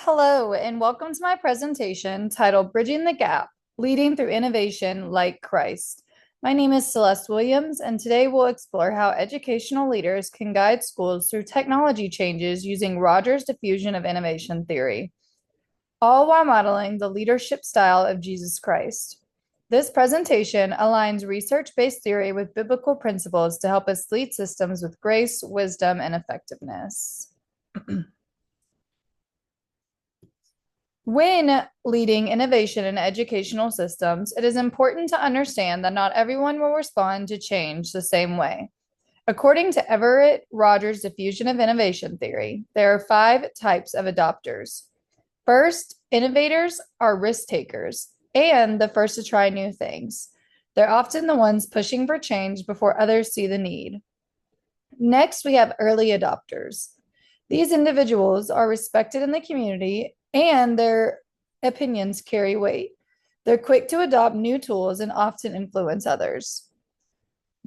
Hello, and welcome to my presentation titled Bridging the Gap, Leading Through Innovation Like Christ. My name is Celeste Williams, and today we'll explore how educational leaders can guide schools through technology changes using Rogers' diffusion of innovation theory, all while modeling the leadership style of Jesus Christ. This presentation aligns research-based theory with biblical principles to help us lead systems with grace, wisdom, and effectiveness. When leading innovation in educational systems, it is important to understand that not everyone will respond to change the same way. According to Everett Rogers' diffusion of innovation theory, there are 5 types of adopters. First, innovators are risk takers and the first to try new things. They're often the ones pushing for change before others see the need. Next, we have early adopters. These individuals are respected in the community and their opinions carry weight. They're quick to adopt new tools and often influence others.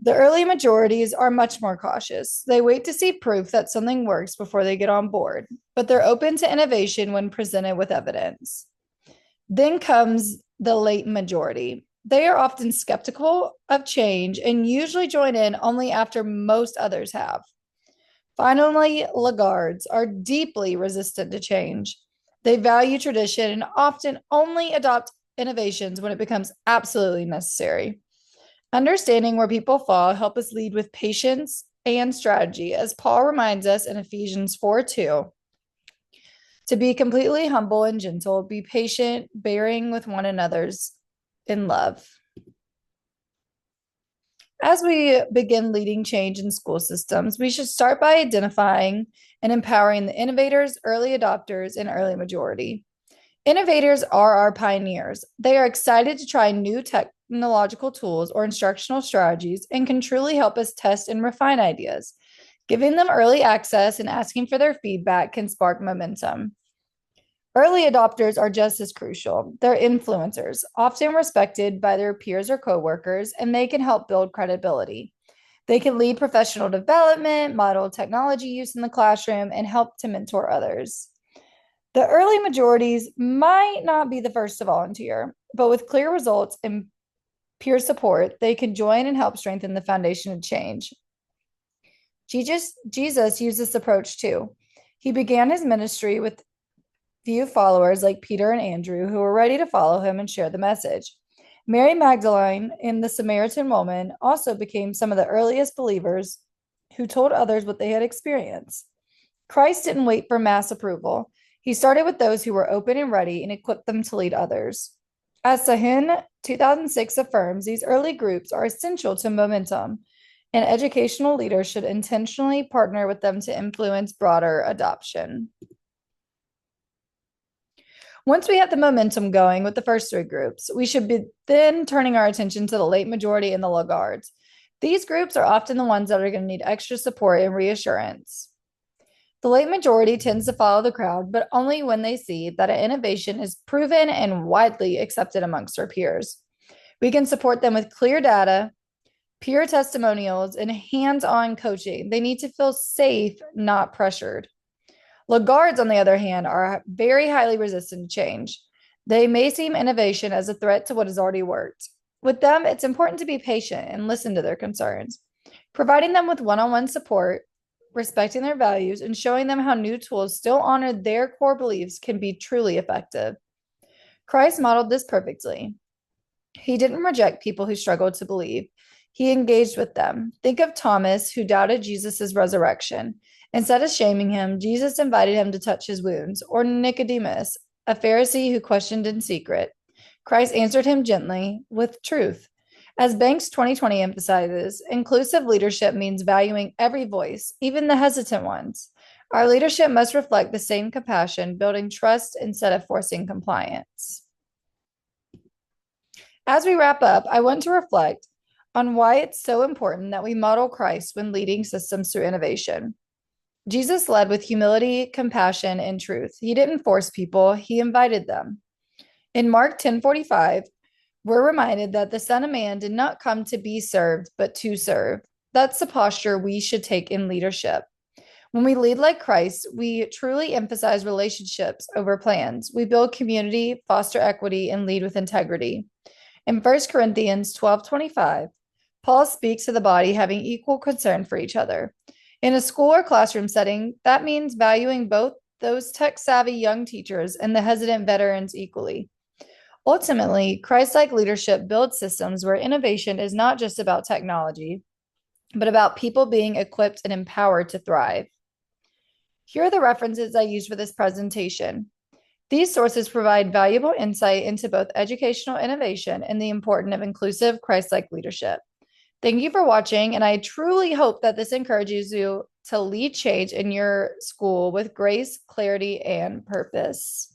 The early majorities are much more cautious. They wait to see proof that something works before they get on board, but they're open to innovation when presented with evidence. Then comes the late majority. They are often skeptical of change and usually join in only after most others have. Finally, laggards are deeply resistant to change. They value tradition and often only adopt innovations when it becomes absolutely necessary. Understanding where people fall help us lead with patience and strategy, as Paul reminds us in Ephesians 4:2, to be completely humble and gentle, be patient, bearing with one another's in love. As we begin leading change in school systems, we should start by identifying and empowering the innovators, early adopters, and early majority. Innovators are our pioneers. They are excited to try new technological tools or instructional strategies and can truly help us test and refine ideas. Giving them early access and asking for their feedback can spark momentum. Early adopters are just as crucial. They're influencers, often respected by their peers or coworkers, and they can help build credibility. They can lead professional development, model technology use in the classroom, and help to mentor others. The early majorities might not be the first to volunteer, but with clear results and peer support, they can join and help strengthen the foundation of change. Jesus used this approach too. He began his ministry with few followers like Peter and Andrew who were ready to follow him and share the message. Mary Magdalene and the Samaritan woman also became some of the earliest believers who told others what they had experienced. Christ didn't wait for mass approval. He started with those who were open and ready and equipped them to lead others. As Sahun 2006 affirms, these early groups are essential to momentum, and educational leaders should intentionally partner with them to influence broader adoption. Once we have the momentum going with the first 3 groups, we should be then turning our attention to the late majority and the laggards. These groups are often the ones that are going to need extra support and reassurance. The late majority tends to follow the crowd, but only when they see that an innovation is proven and widely accepted amongst their peers. We can support them with clear data, peer testimonials, and hands-on coaching. They need to feel safe, not pressured. Laggards, on the other hand, are very highly resistant to change. They may see innovation as a threat to what has already worked. With them, it's important to be patient and listen to their concerns. Providing them with one-on-one support, respecting their values, and showing them how new tools still honor their core beliefs can be truly effective. Christ modeled this perfectly. He didn't reject people who struggled to believe. He engaged with them. Think of Thomas, who doubted Jesus' resurrection. Instead of shaming him, Jesus invited him to touch his wounds. Or Nicodemus, a Pharisee who questioned in secret. Christ answered him gently with truth. As Banks 2020 emphasizes, inclusive leadership means valuing every voice, even the hesitant ones. Our leadership must reflect the same compassion, building trust instead of forcing compliance. As we wrap up, I want to reflect on why it's so important that we model Christ when leading systems through innovation. Jesus led with humility, compassion, and truth. He didn't force people, he invited them. In Mark 10:45, we're reminded that the Son of Man did not come to be served, but to serve. That's the posture we should take in leadership. When we lead like Christ, we truly emphasize relationships over plans. We build community, foster equity, and lead with integrity. In 1 Corinthians 12:25, Paul speaks to the body having equal concern for each other. In a school or classroom setting, that means valuing both those tech-savvy young teachers and the hesitant veterans equally. Ultimately, Christ-like leadership builds systems where innovation is not just about technology, but about people being equipped and empowered to thrive. Here are the references I used for this presentation. These sources provide valuable insight into both educational innovation and the importance of inclusive, Christ-like leadership. Thank you for watching, and I truly hope that this encourages you to lead change in your school with grace, clarity, and purpose.